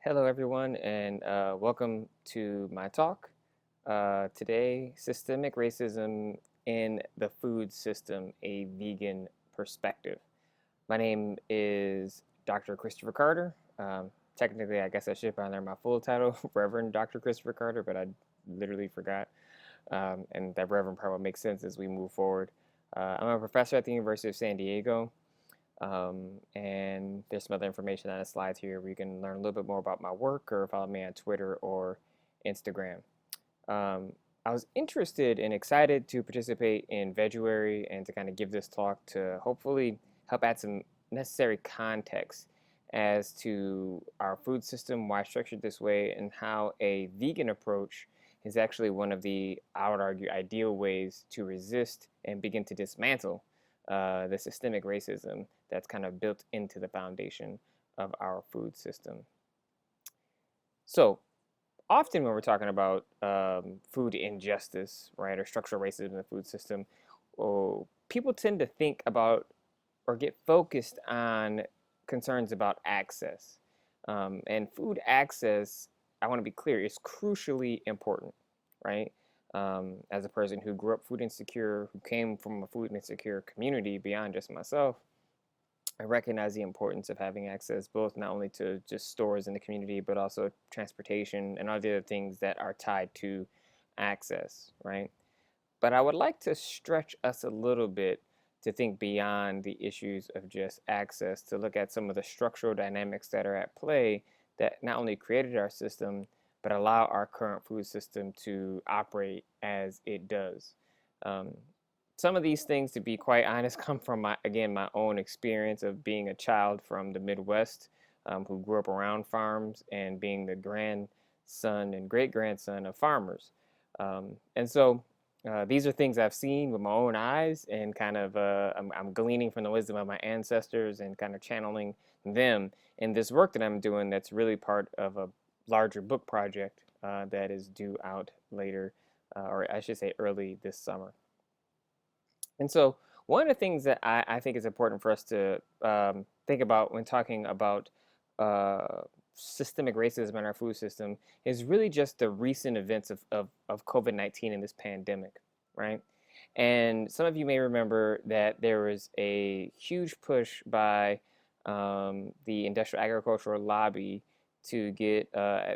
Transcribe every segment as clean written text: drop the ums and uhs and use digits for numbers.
Hello, everyone, and welcome to my talk. Today, systemic racism in the food system, a vegan perspective. My name is Dr. Christopher Carter. Technically, I guess I should put on there my full title, Reverend Dr. Christopher Carter, but I literally forgot. And that Reverend part will make sense as we move forward. I'm a professor at the University of San Diego. And there's some other information on the slides here where you can learn a little bit more about my work or follow me on Twitter or Instagram. I was interested and excited to participate in Veguary and to kind of give this talk to hopefully help add some necessary context as to our food system, why it's structured this way, and how a vegan approach is actually one of the, I would argue, ideal ways to resist and begin to dismantle the systemic racism that's kind of built into the foundation of our food system. So, often when we're talking about food injustice, right, or structural racism in the food system, people tend to think about or get focused on concerns about access. And food access, I want to be clear, is crucially important, right? As a person who grew up food insecure, who came from a food insecure community beyond just myself, I recognize the importance of having access both not only to just stores in the community, but also transportation and other things that are tied to access, right? But I would like to stretch us a little bit to think beyond the issues of just access, to look at some of the structural dynamics that are at play that not only created our system, but allow our current food system to operate as it does. Um, some of these things, to be quite honest, come from my own experience of being a child from the Midwest, who grew up around farms and being the grandson and great grandson of farmers. And so these are things I've seen with my own eyes, and kind of I'm gleaning from the wisdom of my ancestors and kind of channeling them in this work that I'm doing. That's really part of a larger book project that is due out later, or I should say early this summer. And so, one of the things that I think is important for us to think about when talking about uh, systemic racism in our food system is really just the recent events of COVID-19 in this pandemic, right? And some of you may remember that there was a huge push by the industrial agricultural lobby to get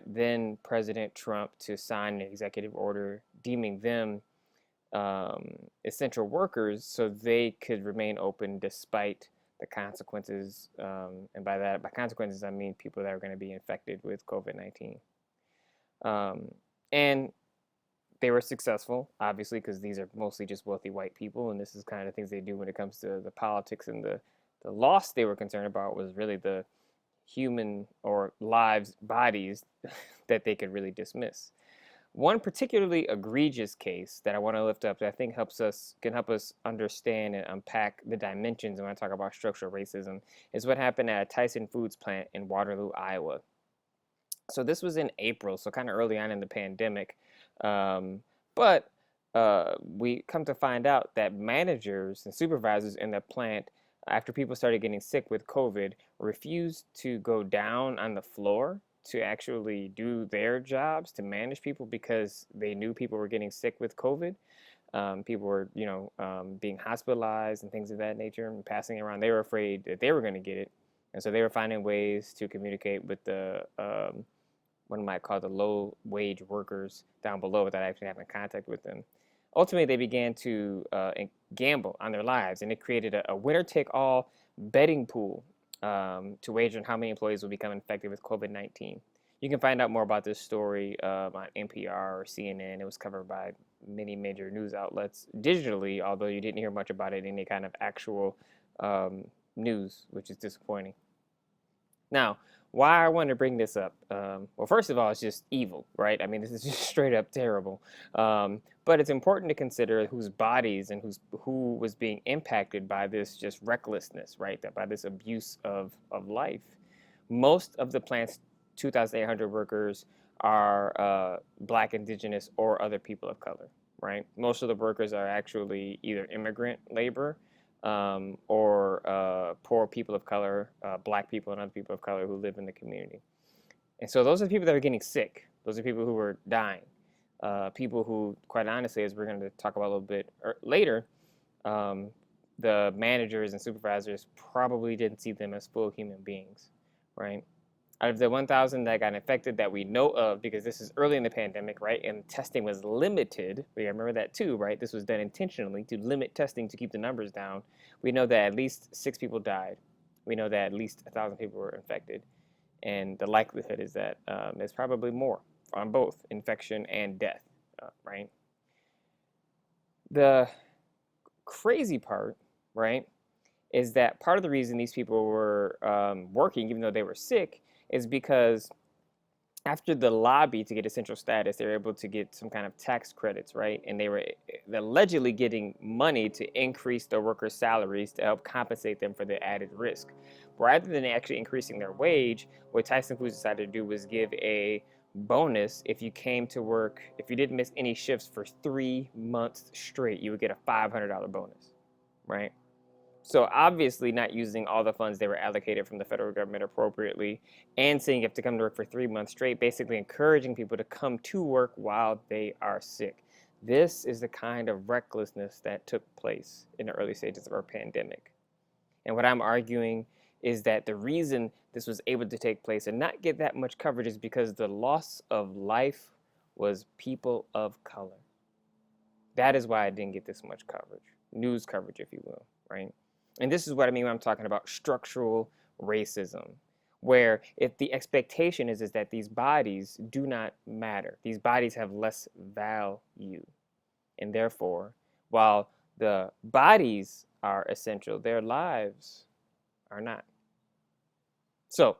then President Trump to sign an executive order deeming them essential workers so they could remain open despite the consequences. And by consequences, I mean people that are going to be infected with COVID-19. Um, and they were successful, obviously, because these are mostly just wealthy white people, and this is kind of things they do when it comes to the politics. And the loss they were concerned about was really the human or lives, bodies that they could really dismiss. One particularly egregious case that I want to lift up that I think can help us understand and unpack the dimensions when I talk about structural racism is what happened at a Tyson Foods plant in Waterloo, Iowa. So this was in April, so kind of early on in the pandemic. But we come to find out that managers and supervisors in the plant, after people started getting sick with COVID, refused to go down on the floor to actually do their jobs to manage people because they knew people were getting sick with COVID. People were, being hospitalized and things of that nature and passing around. They were afraid that they were going to get it, and so they were finding ways to communicate with the what might call the low wage workers down below without actually having contact with them. Ultimately, they began to gamble on their lives, and it created a winner take all betting pool to wager on how many employees will become infected with COVID 19. You can find out more about this story on NPR or CNN. It was covered by many major news outlets digitally, although you didn't hear much about it in any kind of actual news, which is disappointing. Now, why I want to bring this up? Well, first of all, it's just evil, right? I mean, this is just straight up terrible. But it's important to consider whose bodies and who was being impacted by this just recklessness, right? That by this abuse of life. Most of the plant's 2,800 workers are Black, Indigenous, or other people of color, right? Most of the workers are actually either immigrant labor or poor people of color, Black people and other people of color who live in the community. And so those are the people that are getting sick. Those are people who are dying. People who, quite honestly, as we're going to talk about a little bit later, um, the managers and supervisors probably didn't see them as full human beings, right? Out of the 1,000 that got infected that we know of, because this is early in the pandemic, right? And testing was limited. We remember that too, right? This was done intentionally to limit testing to keep the numbers down. We know that at least 6 people died. We know that at least 1,000 people were infected. And the likelihood is that it's probably more on both infection and death, right? The crazy part, right, is that part of the reason these people were working, even though they were sick, is because after the lobby to get essential status, they were able to get some kind of tax credits, right? And they were allegedly getting money to increase their workers' salaries to help compensate them for the added risk. Rather than actually increasing their wage, what Tyson Foods decided to do was give a bonus if you came to work, if you didn't miss any shifts for 3 months straight, you would get a $500 bonus, right? So obviously not using all the funds they were allocated from the federal government appropriately and saying you have to come to work for 3 months straight, basically encouraging people to come to work while they are sick. This is the kind of recklessness that took place in the early stages of our pandemic. And what I'm arguing is that the reason this was able to take place and not get that much coverage is because the loss of life was people of color. That is why I didn't get this much coverage, news coverage, if you will, right? And this is what I mean when I'm talking about structural racism, where if the expectation is that these bodies do not matter, these bodies have less value, and therefore, while the bodies are essential, their lives are not. So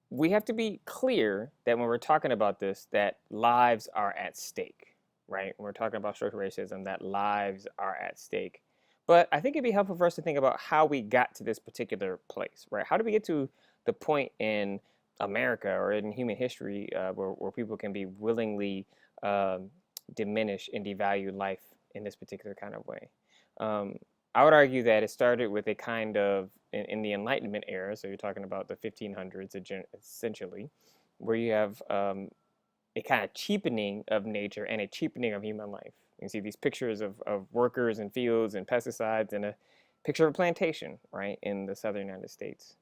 we have to be clear that when we're talking about this, that lives are at stake, right? When we're talking about structural racism, that lives are at stake. But I think it'd be helpful for us to think about how we got to this particular place, right? How did we get to the point in America or in human history where people can be willingly diminish and devalue life in this particular kind of way? Um, I would argue that it started with a kind of, in the Enlightenment era, so you're talking about the 1500s essentially, where you have a kind of cheapening of nature and a cheapening of human life. You can see these pictures of workers in fields and pesticides and a picture of a plantation, right, in the southern United States.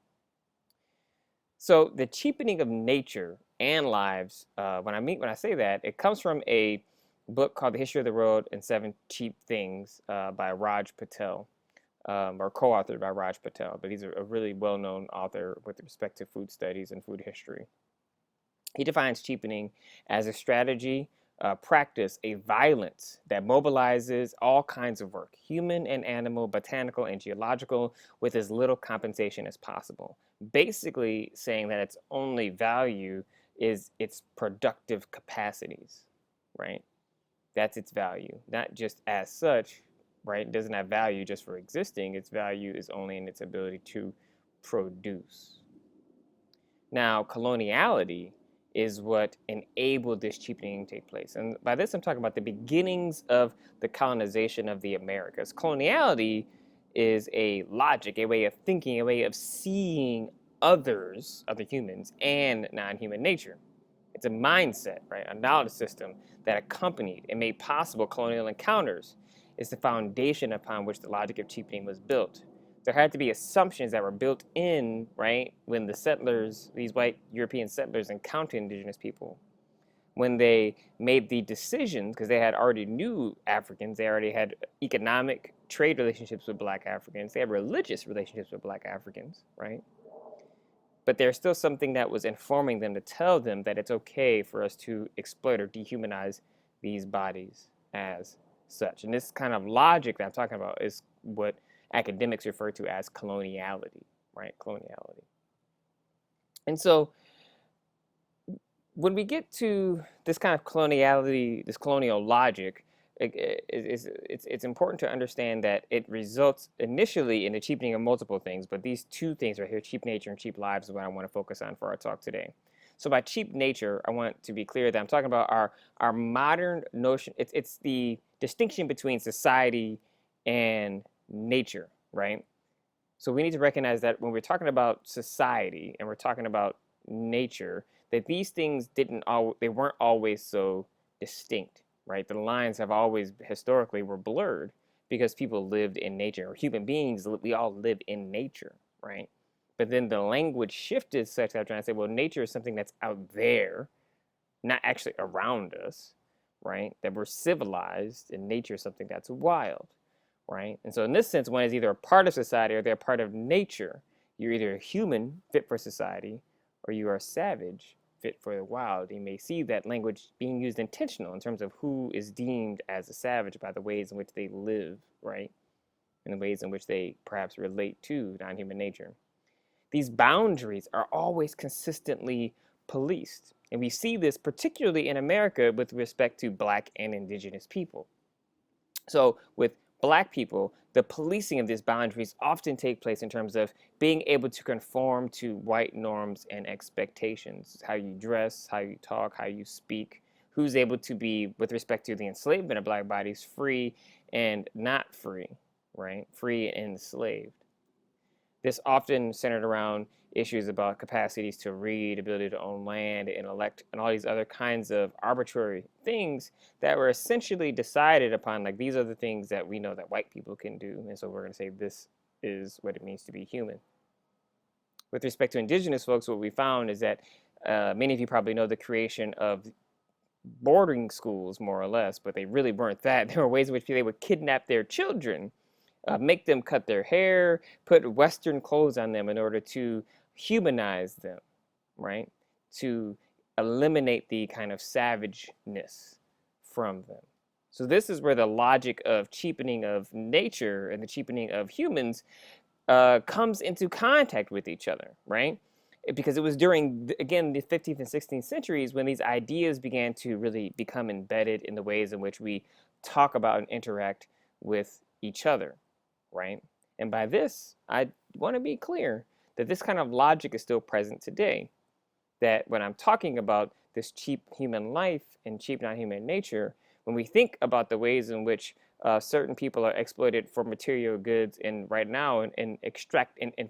So the cheapening of nature and lives, when I say that, it comes from a book called The History of the World and Seven Cheap Things by Raj Patel, or co-authored by Raj Patel. But he's a really well-known author with respect to food studies and food history. He defines cheapening as a strategy, practice, a violence that mobilizes all kinds of work, human and animal, botanical and geological, with as little compensation as possible. Basically saying that its only value is its productive capacities, right? That's its value, not just as such, right? It doesn't have value just for existing. Its value is only in its ability to produce. Now, coloniality is what enabled this cheapening to take place. And by this, I'm talking about the beginnings of the colonization of the Americas. Coloniality is a logic, a way of thinking, a way of seeing others, other humans, and non-human nature. It's a mindset, right? A knowledge system that accompanied and made possible colonial encounters. It's the foundation upon which the logic of cheapening was built. There had to be assumptions that were built in, right, when the settlers, these white European settlers, encountered indigenous people. When they made the decision, because they had already knew Africans, they already had economic trade relationships with black Africans, they had religious relationships with black Africans, right? But there's still something that was informing them to tell them that it's okay for us to exploit or dehumanize these bodies as such. And this kind of logic that I'm talking about is what academics refer to as coloniality, right? Coloniality. And so when we get to this kind of coloniality, this colonial logic, it's important to understand that it results initially in the cheapening of multiple things, but these two things right here, cheap nature and cheap lives, is what I want to focus on for our talk today. So by cheap nature, I want to be clear that I'm talking about our modern notion. It's the distinction between society and nature, right? So we need to recognize that when we're talking about society and we're talking about nature, that these things they weren't always so distinct, right? The lines have always historically were blurred because people lived in nature, or human beings, we all live in nature, right? But then the language shifted such that I'm trying to say, well, nature is something that's out there, not actually around us, right? That we're civilized, and nature is something that's wild, right? And so in this sense, one is either a part of society or they're a part of nature. You're either a human fit for society or you are a savage fit for the wild. You may see that language being used intentional in terms of who is deemed as a savage by the ways in which they live, right? And the ways in which they perhaps relate to non-human nature. These boundaries are always consistently policed. And we see this particularly in America with respect to Black and Indigenous people. So with Black people, the policing of these boundaries often take place in terms of being able to conform to white norms and expectations, how you dress, how you talk, how you speak, who's able to be, with respect to the enslavement of Black bodies, free and not free, right? Free and enslaved. This often centered around issues about capacities to read, ability to own land and elect, and all these other kinds of arbitrary things that were essentially decided upon. Like, these are the things that we know that white people can do, and so we're going to say this is what it means to be human. With respect to indigenous folks, what we found is that many of you probably know the creation of boarding schools, more or less, but they really weren't that. There were ways in which they would kidnap their children, make them cut their hair, put Western clothes on them in order to humanize them, right? To eliminate the kind of savageness from them. So this is where the logic of cheapening of nature and the cheapening of humans comes into contact with each other, right? Because it was during, again, the 15th and 16th centuries when these ideas began to really become embedded in the ways in which we talk about and interact with each other, right? And by this, I want to be clear that this kind of logic is still present today. That when I'm talking about this cheap human life and cheap non-human nature, when we think about the ways in which certain people are exploited for material goods, and right now in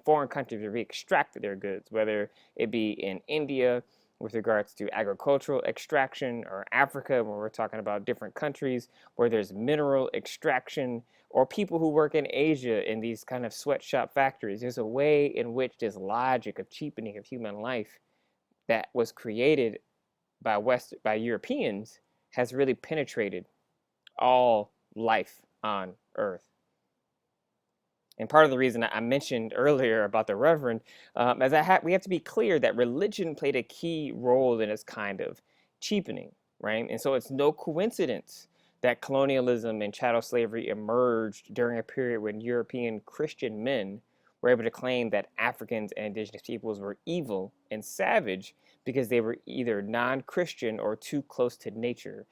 foreign countries where we extract their goods, whether it be in India with regards to agricultural extraction, or Africa when we're talking about different countries where there's mineral extraction, or people who work in Asia in these kind of sweatshop factories. There's a way in which this logic of cheapening of human life that was created by Europeans has really penetrated all life on Earth. And part of the reason I mentioned earlier about the Reverend is that we have to be clear that religion played a key role in this kind of cheapening, right? And so it's no coincidence that colonialism and chattel slavery emerged during a period when European Christian men were able to claim that Africans and indigenous peoples were evil and savage because they were either non-Christian or too close to nature,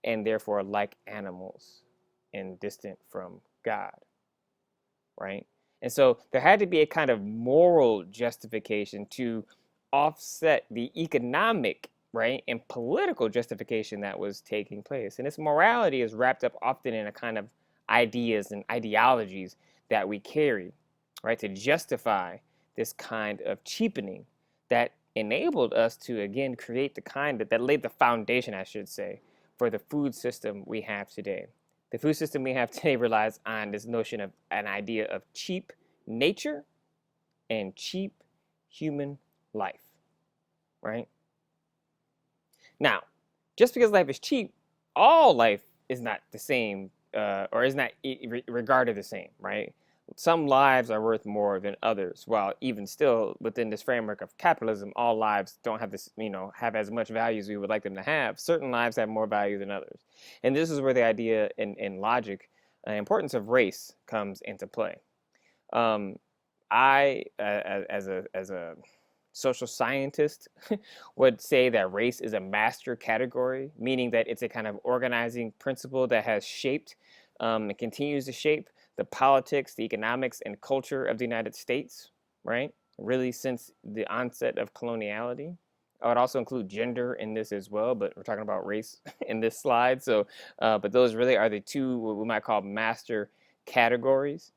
and therefore like animals and distant from God, right? And so there had to be a kind of moral justification to offset the economic, right, and political justification that was taking place. And this morality is wrapped up often in a kind of ideas and ideologies that we carry, right, to justify this kind of cheapening that enabled us to, again, create the kind that laid the foundation, I should say, for the food system we have today. The food system we have today relies on this notion of an idea of cheap nature and cheap human life, right? Now, just because life is cheap, all life is not the same, or is not regarded the same, right? Some lives are worth more than others. While even still within this framework of capitalism, all lives don't have this, have as much value as we would like them to have. Certain lives have more value than others. And this is where the idea in logic, importance of race comes into play. I, as a social scientist, would say that race is a master category, meaning that it's a kind of organizing principle that has shaped and continues to shape the politics, the economics, and culture of the United States, right? Really, since the onset of coloniality. I would also include gender in this as well, but we're talking about race in this slide. So, but those really are the two what we might call master categories.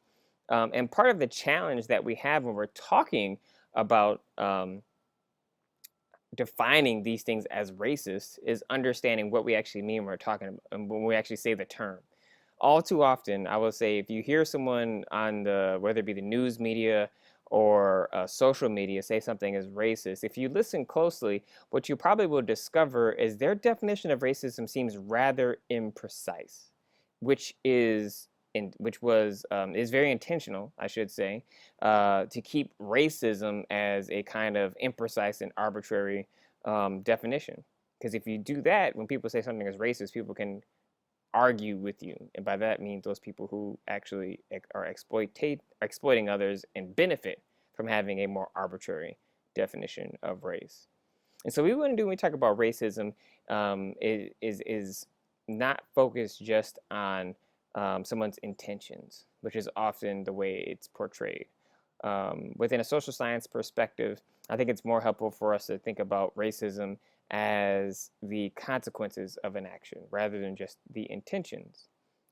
And part of the challenge that we have when we're talking about defining these things as racist is understanding what we actually mean when we're talking about, and when we actually say the term. All too often, I will say, if you hear someone on the, whether it be the news media or social media, say something is racist, if you listen closely, what you probably will discover is their definition of racism seems rather imprecise, which is which was is very intentional, I should say, to keep racism as a kind of imprecise and arbitrary definition. Because if you do that, when people say something is racist, people can argue with you, and by that means those people who actually are exploiting others and benefit from having a more arbitrary definition of race. And so what we want to do when we talk about racism is not focus just on someone's intentions, which is often the way it's portrayed. Within a social science perspective, I think it's more helpful for us to think about racism as the consequences of an action rather than just the intentions.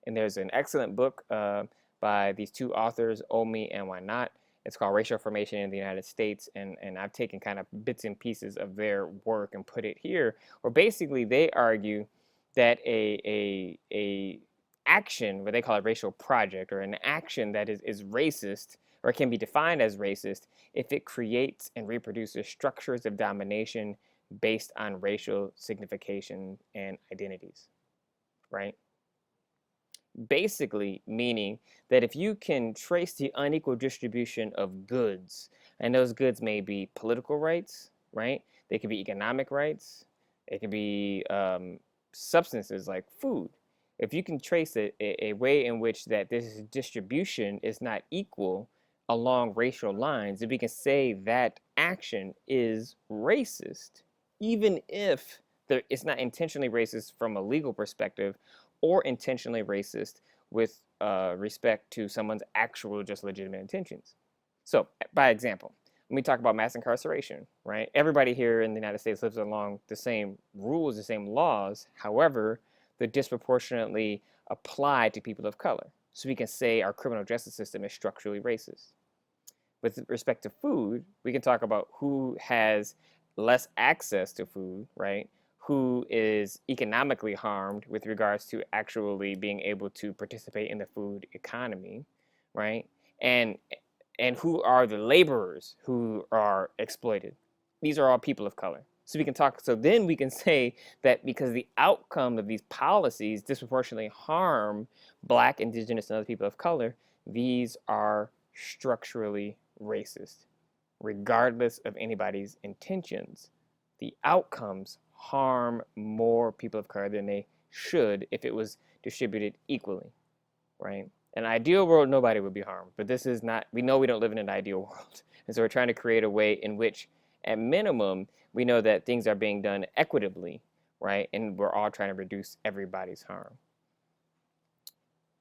And there's an excellent book by these two authors, Omi and Why Not. It's called Racial Formation in the United States, and I've taken kind of bits and pieces of their work and put it here, where basically they argue that a action, what they call a racial project, or an action that is racist or can be defined as racist if it creates and reproduces structures of domination based on racial signification and identities, right? Basically meaning that if you can trace the unequal distribution of goods, and those goods may be political rights, right? They could be economic rights. It could be substances like food. If you can trace a way in which that this distribution is not equal along racial lines, then we can say that action is racist, even if it's not intentionally racist from a legal perspective, or intentionally racist with respect to someone's actual just legitimate intentions. So, by example, when we talk about mass incarceration, right? Everybody here in the United States lives along the same rules, the same laws. However, they're disproportionately applied to people of color. So we can say our criminal justice system is structurally racist. With respect to food, we can talk about who has less access to food, right? Who is economically harmed with regards to actually being able to participate in the food economy, right? And and who are the laborers who are exploited. These are all people of color. So we can talk, so then we can say that because the outcome of these policies disproportionately harm Black, Indigenous, and other people of color, these are structurally racist, regardless of anybody's intentions. The outcomes harm more people of color than they should if it was distributed equally, right? In an ideal world, nobody would be harmed, but this is not, we know we don't live in an ideal world. And so we're trying to create a way in which, at minimum, we know that things are being done equitably, right? And we're all trying to reduce everybody's harm.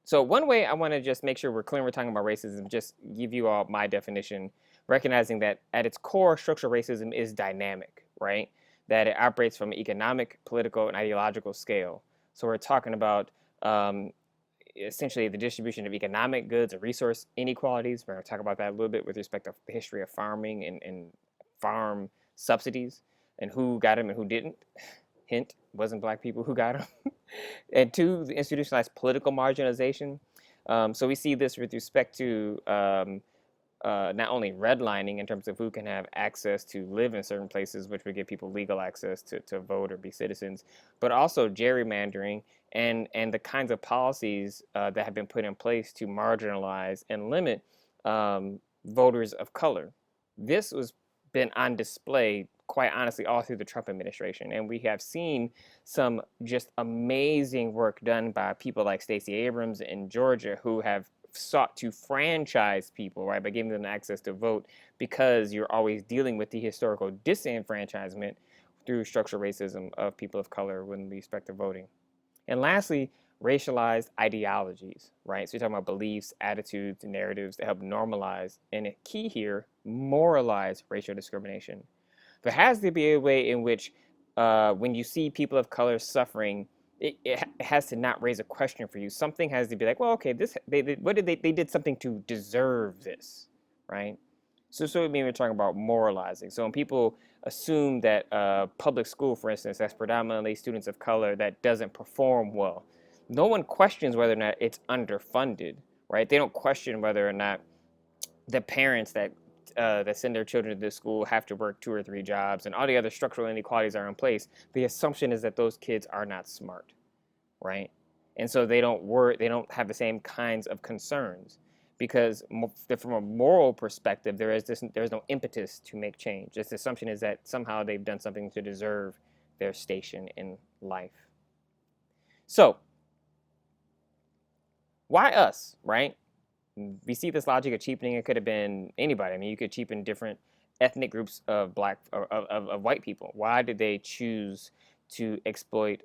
So one way I want to just make sure we're clear when we're talking about racism, just give you all my definition, recognizing that at its core, structural racism is dynamic, right? That it operates from an economic, political, and ideological scale. So we're talking about essentially the distribution of economic goods and resource inequalities. We're going to talk about that a little bit with respect to the history of farming and farm subsidies and who got them and who didn't. Hint, wasn't Black people who got them. And two, the institutionalized political marginalization. So we see this with respect to not only redlining in terms of who can have access to live in certain places, which would give people legal access to vote or be citizens, but also gerrymandering and the kinds of policies that have been put in place to marginalize and limit voters of color. This was been on display, quite honestly, all through the Trump administration. And we have seen some just amazing work done by people like Stacey Abrams in Georgia, who have sought to franchise people, right, by giving them access to vote, because you're always dealing with the historical disenfranchisement through structural racism of people of color with respect to voting. And lastly, racialized ideologies, right? So you're talking about beliefs, attitudes, and narratives that help normalize, and a key here, moralize racial discrimination. There has to be a way in which when you see people of color suffering, it has to not raise a question for you. Something has to be like, well, okay, this they did, what did they did something to deserve this, right? So maybe we're talking about moralizing. So when people assume that public school, for instance, that's predominantly students of color that doesn't perform well, no one questions whether or not it's underfunded, right? They don't question whether or not the parents that send their children to this school have to work 2 or 3 jobs, and all the other structural inequalities are in place. The assumption is that those kids are not smart, right? And so they don't have the same kinds of concerns because from a moral perspective, there's no impetus to make change. This assumption is that somehow they've done something to deserve their station in life. So why us, right? We see this logic of cheapening. It could have been anybody. I mean, you could cheapen different ethnic groups of of white people. Why did they choose to exploit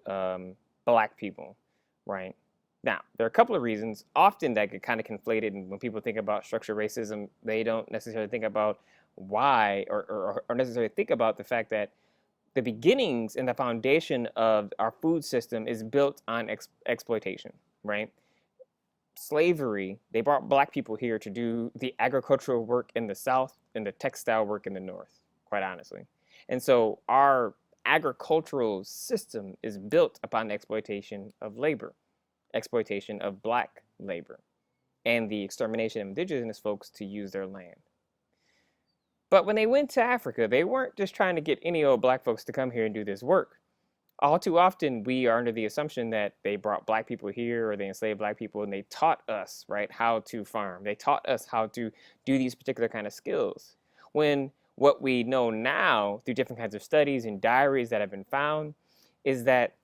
black people, right? Now, there are a couple of reasons. Often that get kind of conflated, and when people think about structural racism, they don't necessarily think about why or necessarily think about the fact that the beginnings and the foundation of our food system is built on exploitation, right? Slavery, they brought black people here to do the agricultural work in the South and the textile work in the North, quite honestly. And so our agricultural system is built upon the exploitation of labor, exploitation of black labor, and the extermination of indigenous folks to use their land. But when they went to Africa, they weren't just trying to get any old black folks to come here and do this work. All too often we are under the assumption that they brought black people here or they enslaved black people and they taught us, right, how to farm. They taught us how to do these particular kind of skills. When what we know now through different kinds of studies and diaries that have been found is that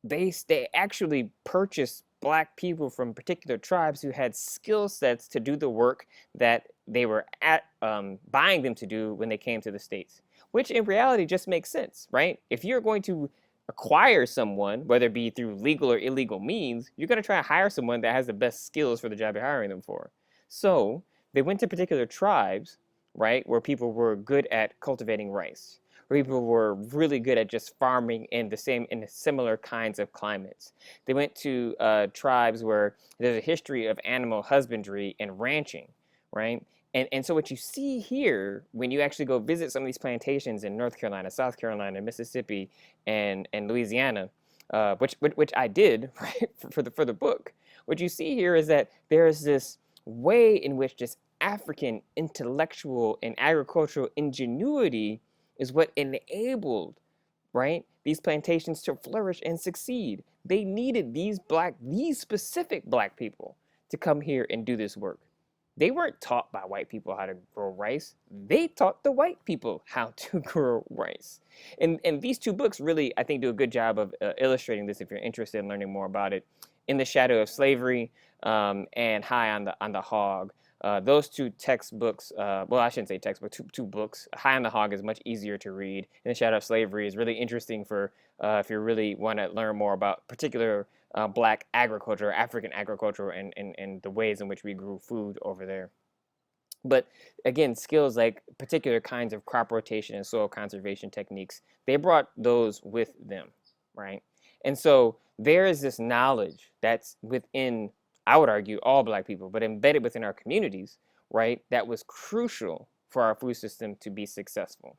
they actually purchased black people from particular tribes who had skill sets to do the work that they were buying them to do when they came to the States, which in reality just makes sense, right? If you're going to acquire someone, whether it be through legal or illegal means, you're going to try to hire someone that has the best skills for the job you're hiring them for. So they went to particular tribes, right, where people were good at cultivating rice, where people were really good at just farming in the similar kinds of climates. They went to tribes where there's a history of animal husbandry and ranching, right? And so what you see here when you actually go visit some of these plantations in North Carolina, South Carolina, Mississippi, and Louisiana, which I did, right, for the book, what you see here is that there is this way in which this African intellectual and agricultural ingenuity is what enabled, right, these plantations to flourish and succeed. They needed these specific black people to come here and do this work. They weren't taught by white people how to grow rice. They taught the white people how to grow rice. And these two books really, I think, do a good job of illustrating this if you're interested in learning more about it. In the Shadow of Slavery and High on the Hog. Those two textbooks, well, I shouldn't say textbook, two books. High on the Hog is much easier to read. In the Shadow of Slavery is really interesting for if you really want to learn more about particular black agriculture, African agriculture, and the ways in which we grew food over there. But again, skills like particular kinds of crop rotation and soil conservation techniques, they brought those with them, right? And so there is this knowledge that's within, I would argue, all black people, but embedded within our communities, right? That was crucial for our food system to be successful.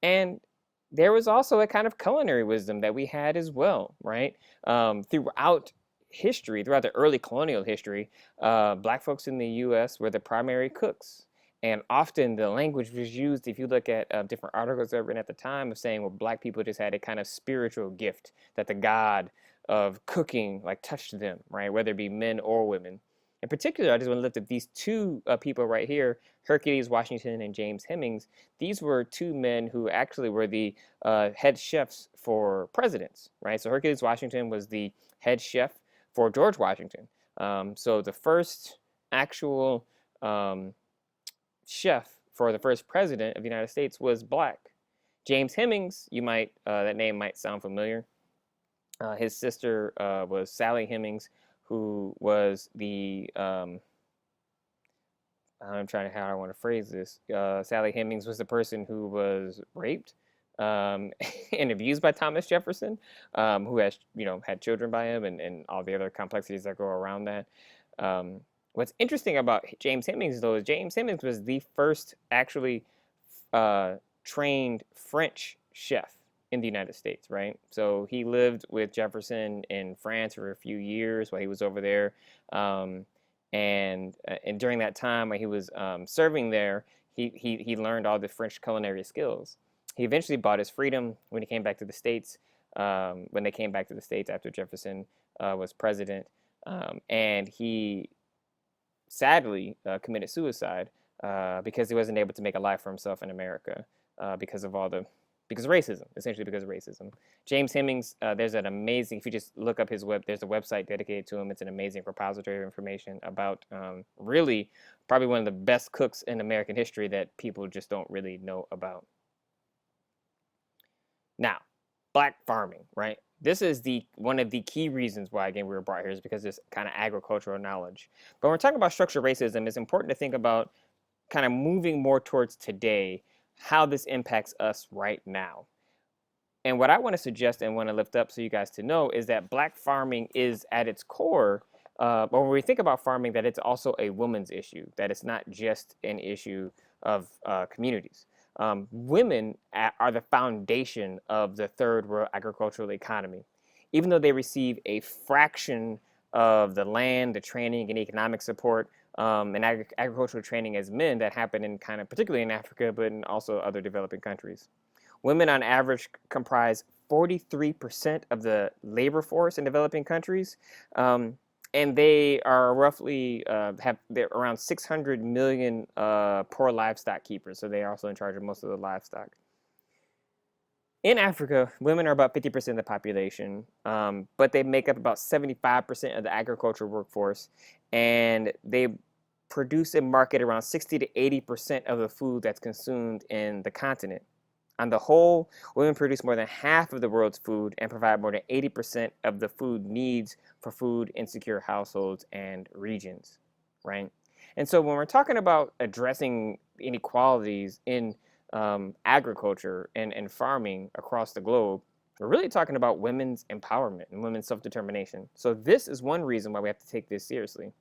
And there was also a kind of culinary wisdom that we had as well, right? Throughout history, throughout the early colonial history, black folks in the U.S. were the primary cooks. And often the language was used, if you look at different articles that were written at the time, of saying, well, black people just had a kind of spiritual gift that the god of cooking like touched them, right? Whether it be men or women. In particular, I just want to lift up these two people right here, Hercules Washington and James Hemings. These were two men who actually were the head chefs for presidents, right? So Hercules Washington was the head chef for George Washington. So the first actual chef for the first president of the United States was black. James Hemings, that name might sound familiar. His sister was Sally Hemings, who was the I'm trying to how I want to phrase this. Sally Hemings was the person who was raped and abused by Thomas Jefferson, who has, had children by him, and all the other complexities that go around that. Um, what's interesting about James Hemings, though, is James Hemings was the first actually uh, trained French chef in the United States, right? So he lived with Jefferson in France for a few years while he was over there. Um, and during that time when he was serving there, he learned all the French culinary skills. He eventually bought his freedom when he came back to the States. When they came back to the States after Jefferson was president, and he sadly committed suicide because he wasn't able to make a life for himself in America because of because of racism, essentially because of racism. James Hemings, there's an amazing, if you just look up his there's a website dedicated to him. It's an amazing repository of information about really probably one of the best cooks in American history that people just don't really know about. Now, black farming, right? This is one of the key reasons why, again, we were brought here is because it's kind of agricultural knowledge. But when we're talking about structural racism, it's important to think about kind of moving more towards today, how this impacts us right now. And what I want to suggest and want to lift up so you guys to know is that black farming is at its core, but when we think about farming, that it's also a woman's issue, that it's not just an issue of communities. Women are the foundation of the third world agricultural economy. Even though they receive a fraction of the land, the training, and economic support and agricultural training as men that happen in kind of particularly in Africa, but in also other developing countries. Women on average comprise 43% of the labor force in developing countries. And they are roughly they're around 600 million poor livestock keepers. So they are also in charge of most of the livestock. In Africa, women are about 50% of the population, but they make up about 75% of the agricultural workforce, and they produce and market around 60 to 80% of the food that's consumed in the continent. On the whole, women produce more than half of the world's food and provide more than 80% of the food needs for food insecure households and regions, right? And so when we're talking about addressing inequalities in agriculture and farming across the globe, we're really talking about women's empowerment and women's self-determination. So this is one reason why we have to take this seriously.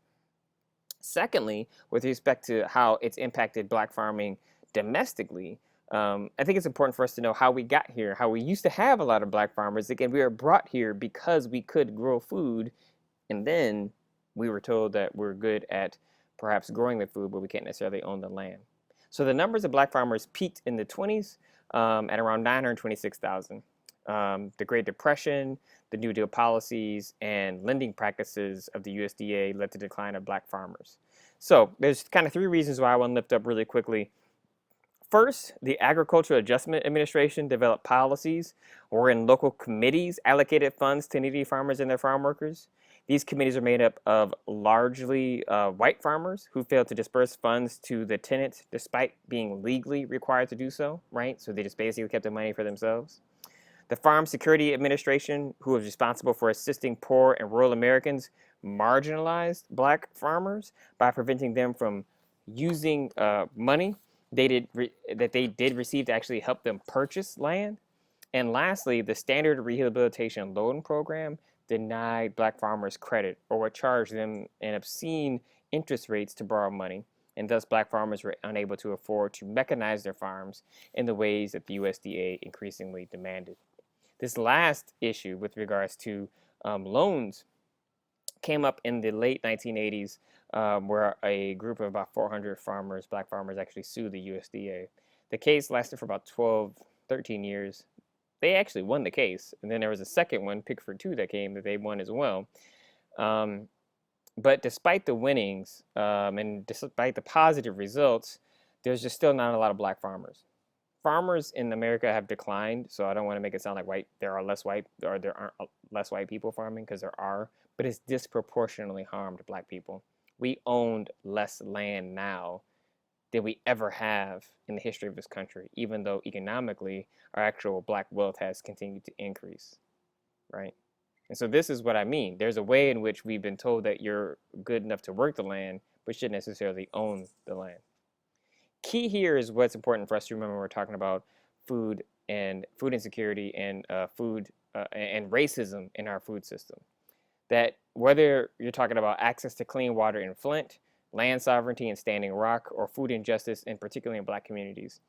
Secondly, with respect to how it's impacted black farming domestically, I think it's important for us to know how we got here, how we used to have a lot of black farmers. Again, we were brought here because we could grow food, and then we were told that we're good at perhaps growing the food, but we can't necessarily own the land. So the numbers of black farmers peaked in the 20s at around 926,000. The Great Depression, the New Deal policies, and lending practices of the USDA led to the decline of black farmers. So there's kind of three reasons why I want to lift up really quickly. First, the Agricultural Adjustment Administration developed policies wherein local committees allocated funds to needy farmers and their farm workers. These committees are made up of largely white farmers who failed to disperse funds to the tenants despite being legally required to do so, right? So they just basically kept the money for themselves. The Farm Security Administration, who was responsible for assisting poor and rural Americans, marginalized black farmers by preventing them from using money that they did receive to actually help them purchase land. And lastly, the Standard Rehabilitation Loan Program denied black farmers credit or would charge them an obscene interest rates to borrow money. And thus, black farmers were unable to afford to mechanize their farms in the ways that the USDA increasingly demanded. This last issue with regards to loans came up in the late 1980s, where a group of about 400 farmers, black farmers, actually sued the USDA. The case lasted for about 12, 13 years. They actually won the case, and then there was a second one, Pickford 2, that came that they won as well. But despite the winnings and despite the positive results, there's just still not a lot of black farmers. Farmers in America have declined, so I don't want to make it sound like there aren't less white people farming, because there are, but it's disproportionately harmed black people. We owned less land now than we ever have in the history of this country, even though economically our actual black wealth has continued to increase, right? And so this is what I mean. There's a way in which we've been told that you're good enough to work the land, but shouldn't necessarily own the land. Key here is what's important for us to remember when we're talking about food and food insecurity and food and racism in our food system. That whether you're talking about access to clean water in Flint, land sovereignty in Standing Rock, or food injustice, in particularly in Black communities,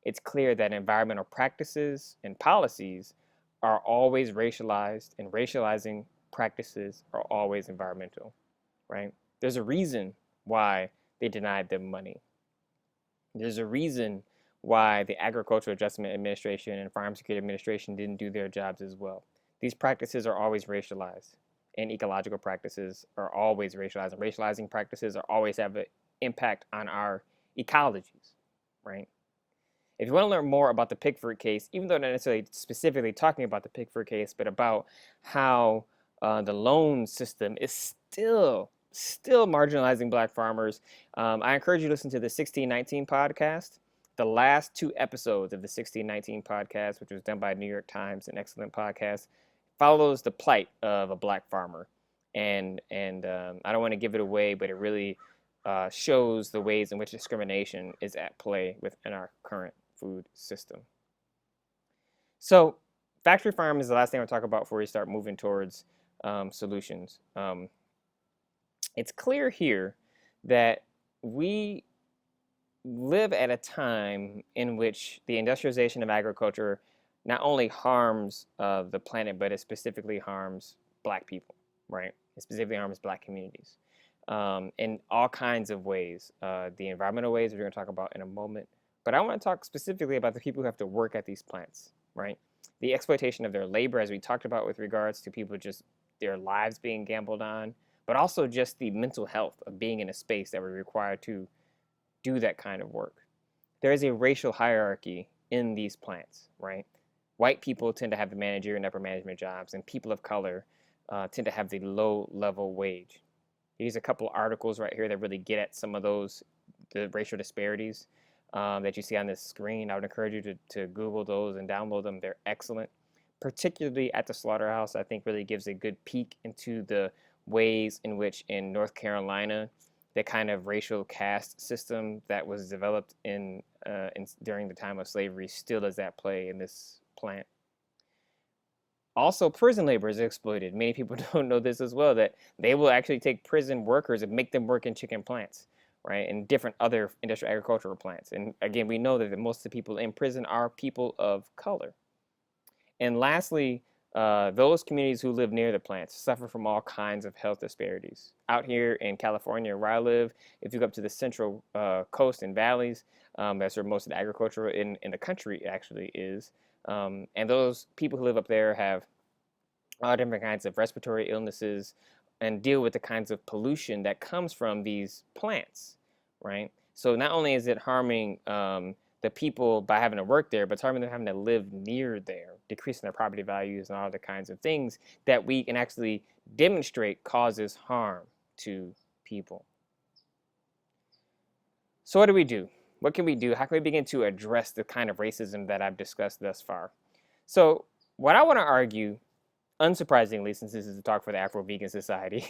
it's clear that environmental practices and policies are always racialized, and racializing practices are always environmental, right? There's a reason why they denied them money. There's a reason why the Agricultural Adjustment Administration and Farm Security Administration didn't do their jobs as well. These practices are always racialized, and ecological practices are always racialized, and racializing practices are always have an impact on our ecologies, right? If you want to learn more about the Pickford case, even though not necessarily specifically talking about the Pickford case, but about how the loan system is still marginalizing Black farmers, I encourage you to listen to the 1619 podcast. The last two episodes of the 1619 podcast, which was done by New York Times, an excellent podcast, follows the plight of a Black farmer. And I don't want to give it away, but it really shows the ways in which discrimination is at play within our current food system. So factory farm is the last thing I'll talk about before we start moving towards solutions. It's clear here that we live at a time in which the industrialization of agriculture not only harms the planet, but it specifically harms Black people, right? It specifically harms Black communities in all kinds of ways. The environmental ways, which we're going to talk about in a moment. But I want to talk specifically about the people who have to work at these plants, right? The exploitation of their labor, as we talked about with regards to people just their lives being gambled on, but also just the mental health of being in a space that we're required to do that kind of work. There is a racial hierarchy in these plants, right? White people tend to have the managerial and upper management jobs, and people of color tend to have the low-level wage. Here's a couple articles right here that really get at some of the racial disparities that you see on this screen. I would encourage you to Google those and download them. They're excellent. Particularly at the slaughterhouse, I think really gives a good peek into the ways in which in North Carolina, the kind of racial caste system that was developed during the time of slavery still is at play in this plant. Also, prison labor is exploited. Many people don't know this as well, that they will actually take prison workers and make them work in chicken plants, right, and different other industrial agricultural plants. And again, we know that most of the people in prison are people of color. And lastly, those communities who live near the plants suffer from all kinds of health disparities. Out here in California, where I live, if you go up to the central coast and valleys, that's where most of the agriculture in the country actually is. And those people who live up there have all different kinds of respiratory illnesses and deal with the kinds of pollution that comes from these plants, right? So not only is it harming the people by having to work there, but it's harming them having to live near there, decreasing their property values and all the kinds of things that we can actually demonstrate causes harm to people. So what do we do? What can we do? How can we begin to address the kind of racism that I've discussed thus far? So what I want to argue, unsurprisingly, since this is a talk for the Afro-Vegan Society,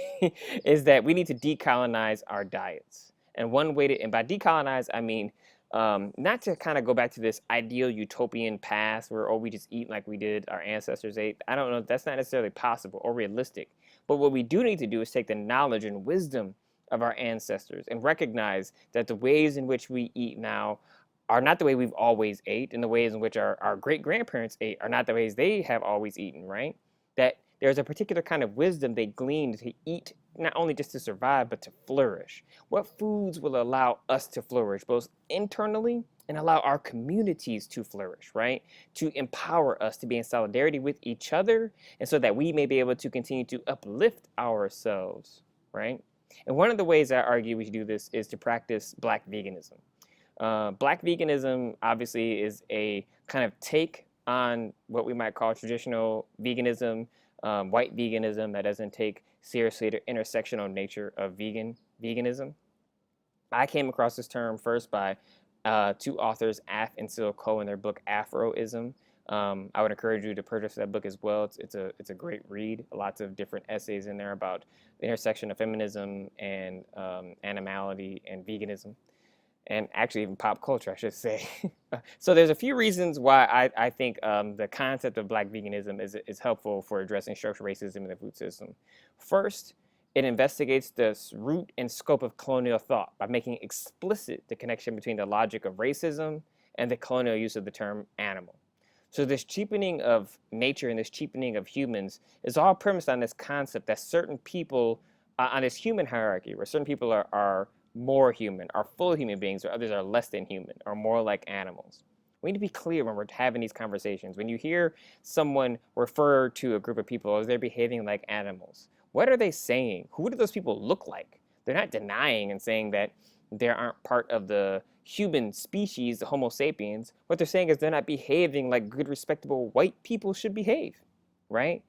is that we need to decolonize our diets. And one way to, and by decolonize, I mean not to kind of go back to this ideal utopian past where, oh, we just eat like we did, our ancestors ate. I don't know, that's not necessarily possible or realistic. But what we do need to do is take the knowledge and wisdom of our ancestors and recognize that the ways in which we eat now are not the way we've always ate, and the ways in which our great-grandparents ate are not the ways they have always eaten, right? That there's a particular kind of wisdom they gleaned to eat, not only just to survive, but to flourish. What foods will allow us to flourish, both internally and allow our communities to flourish, right? To empower us to be in solidarity with each other, and so that we may be able to continue to uplift ourselves, right? And one of the ways I argue we should do this is to practice Black veganism. Black veganism obviously is a kind of take on what we might call traditional veganism, white veganism that doesn't take seriously the intersectional nature of veganism. I came across this term first by two authors, Af and Sil Ko, in their book Afroism. I would encourage you to purchase that book as well. It's a great read. Lots of different essays in there about the intersection of feminism and animality and veganism. and actually even pop culture, I should say. So there's a few reasons why I think the concept of Black veganism is helpful for addressing structural racism in the food system. First, it investigates the root and scope of colonial thought by making explicit the connection between the logic of racism and the colonial use of the term animal. So this cheapening of nature and this cheapening of humans is all premised on this concept that certain people, on this human hierarchy, where certain people are more human, are full human beings, or others are less than human, or more like animals. We need to be clear when we're having these conversations. When you hear someone refer to a group of people as they're behaving like animals, what are they saying? Who do those people look like? They're not denying and saying that they aren't part of the human species, the Homo sapiens. What they're saying is they're not behaving like good, respectable white people should behave, right?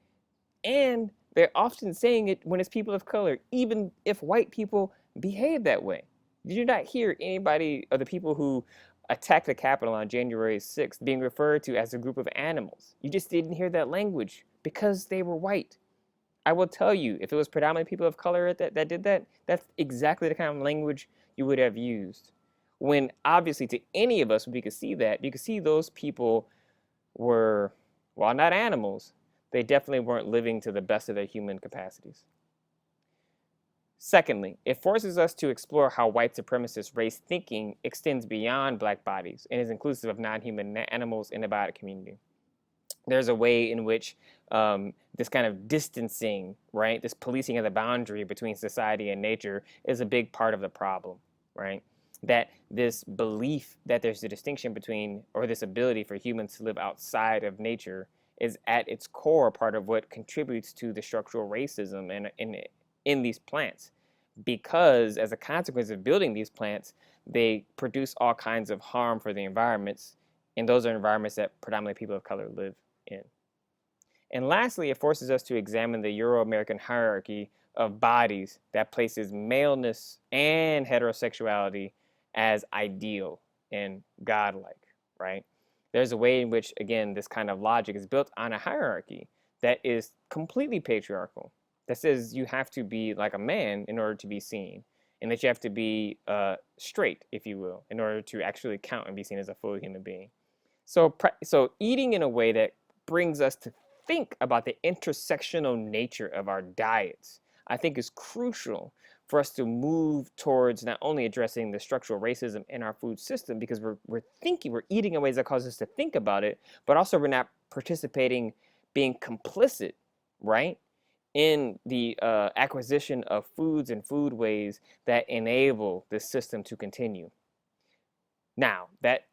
And they're often saying it when it's people of color, even if white people behave that way. You do not hear anybody of the people who attacked the Capitol on January 6th being referred to as a group of animals. You just didn't hear that language because they were white. I will tell you, if it was predominantly people of color that did that, that's exactly the kind of language you would have used. When obviously to any of us, we could see that, you could see those people were, while not animals, they definitely weren't living to the best of their human capacities. Secondly, it forces us to explore how white supremacist race thinking extends beyond Black bodies and is inclusive of non-human animals in the biotic community. There's a way in which this kind of distancing, right, this policing of the boundary between society and nature is a big part of the problem, right? That this belief that there's a distinction between, or this ability for humans to live outside of nature is at its core part of what contributes to the structural racism in these plants. Because as a consequence of building these plants, they produce all kinds of harm for the environments, and those are environments that predominantly people of color live in. And lastly, it forces us to examine the Euro-American hierarchy of bodies that places maleness and heterosexuality as ideal and godlike, right? There's a way in which, again, this kind of logic is built on a hierarchy that is completely patriarchal, that says you have to be like a man in order to be seen, and that you have to be straight, if you will, in order to actually count and be seen as a full human being. So eating in a way that brings us to think about the intersectional nature of our diets, I think is crucial for us to move towards not only addressing the structural racism in our food system, because we're eating in ways that cause us to think about it, but also we're not participating, being complicit, right, in the acquisition of foods and foodways that enable this system to continue. Now, that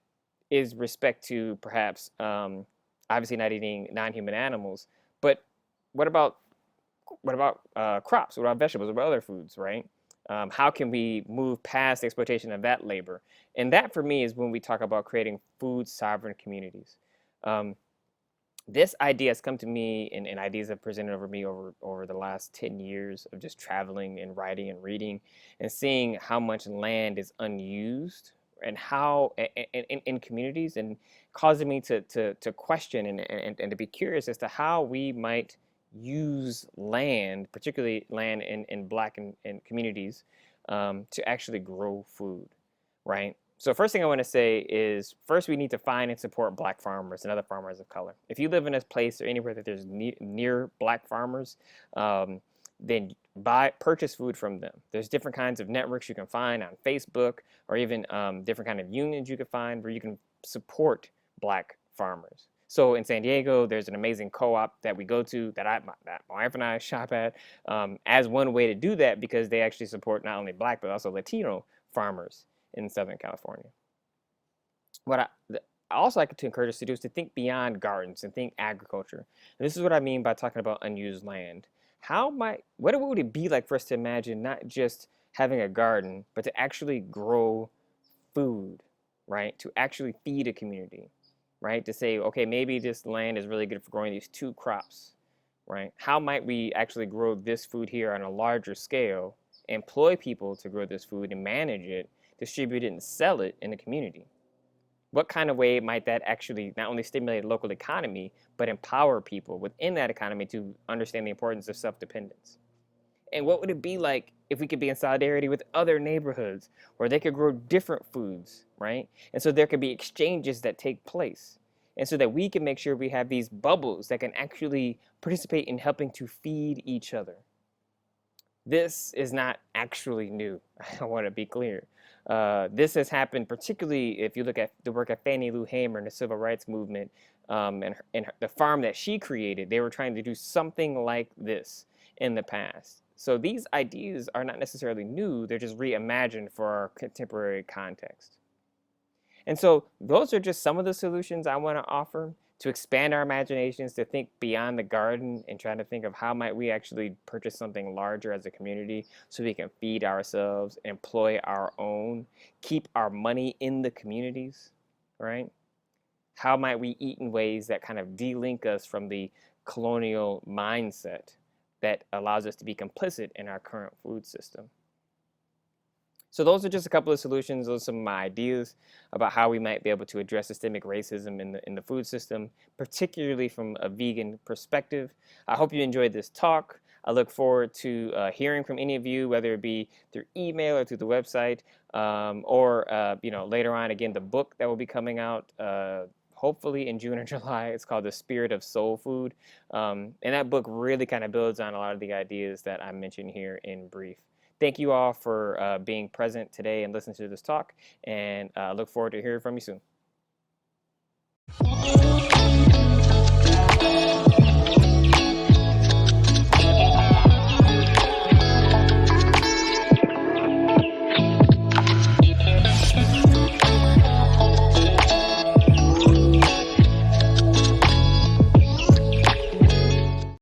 is respect to perhaps obviously not eating non-human animals, but what about crops? What about vegetables? What about other foods, right? How can we move past the exploitation of that labor? And that, for me, is when we talk about creating food sovereign communities. This idea has come to me, and ideas have presented over me over the last 10 years of just traveling and writing and reading and seeing how much land is unused and how in communities, and causing me to question and to be curious as to how we might use land, particularly land in Black and communities, to actually grow food, right? So first thing I want to say is, first we need to find and support Black farmers and other farmers of color. If you live in a place or anywhere that there's near Black farmers, then purchase food from them. There's different kinds of networks you can find on Facebook, or even different kind of unions you can find where you can support Black farmers. So in San Diego, there's an amazing co-op that we go to that my wife and I shop at as one way to do that, because they actually support not only Black but also Latino farmers in Southern California. What I also like to encourage us to do is to think beyond gardens and think agriculture. And this is what I mean by talking about unused land. What would it be like for us to imagine not just having a garden, but to actually grow food, right? To actually feed a community, right? To say, okay, maybe this land is really good for growing these 2 crops, right? How might we actually grow this food here on a larger scale, employ people to grow this food and manage it, distribute it, and sell it in the community? What kind of way might that actually not only stimulate the local economy, but empower people within that economy to understand the importance of self-dependence? And what would it be like if we could be in solidarity with other neighborhoods where they could grow different foods, right? And so there could be exchanges that take place. And so that we can make sure we have these bubbles that can actually participate in helping to feed each other. This is not actually new. I want to be clear. This has happened, particularly if you look at the work of Fannie Lou Hamer and the civil rights movement, and the farm that she created. They were trying to do something like this in the past. So these ideas are not necessarily new, they're just reimagined for our contemporary context. And so those are just some of the solutions I want to offer to expand our imaginations, to think beyond the garden and try to think of how might we actually purchase something larger as a community so we can feed ourselves, employ our own, keep our money in the communities, right? How might we eat in ways that kind of de-link us from the colonial mindset that allows us to be complicit in our current food system? So those are just a couple of solutions. Those are some of my ideas about how we might be able to address systemic racism in the food system, particularly from a vegan perspective. I hope you enjoyed this talk. I look forward to hearing from any of you, whether it be through email or through the website, or later on, again, the book that will be coming out hopefully in June or July. It's called The Spirit of Soul Food. And that book really kind of builds on a lot of the ideas that I mentioned here in brief. Thank you all for being present today and listening to this talk, and look forward to hearing from you soon.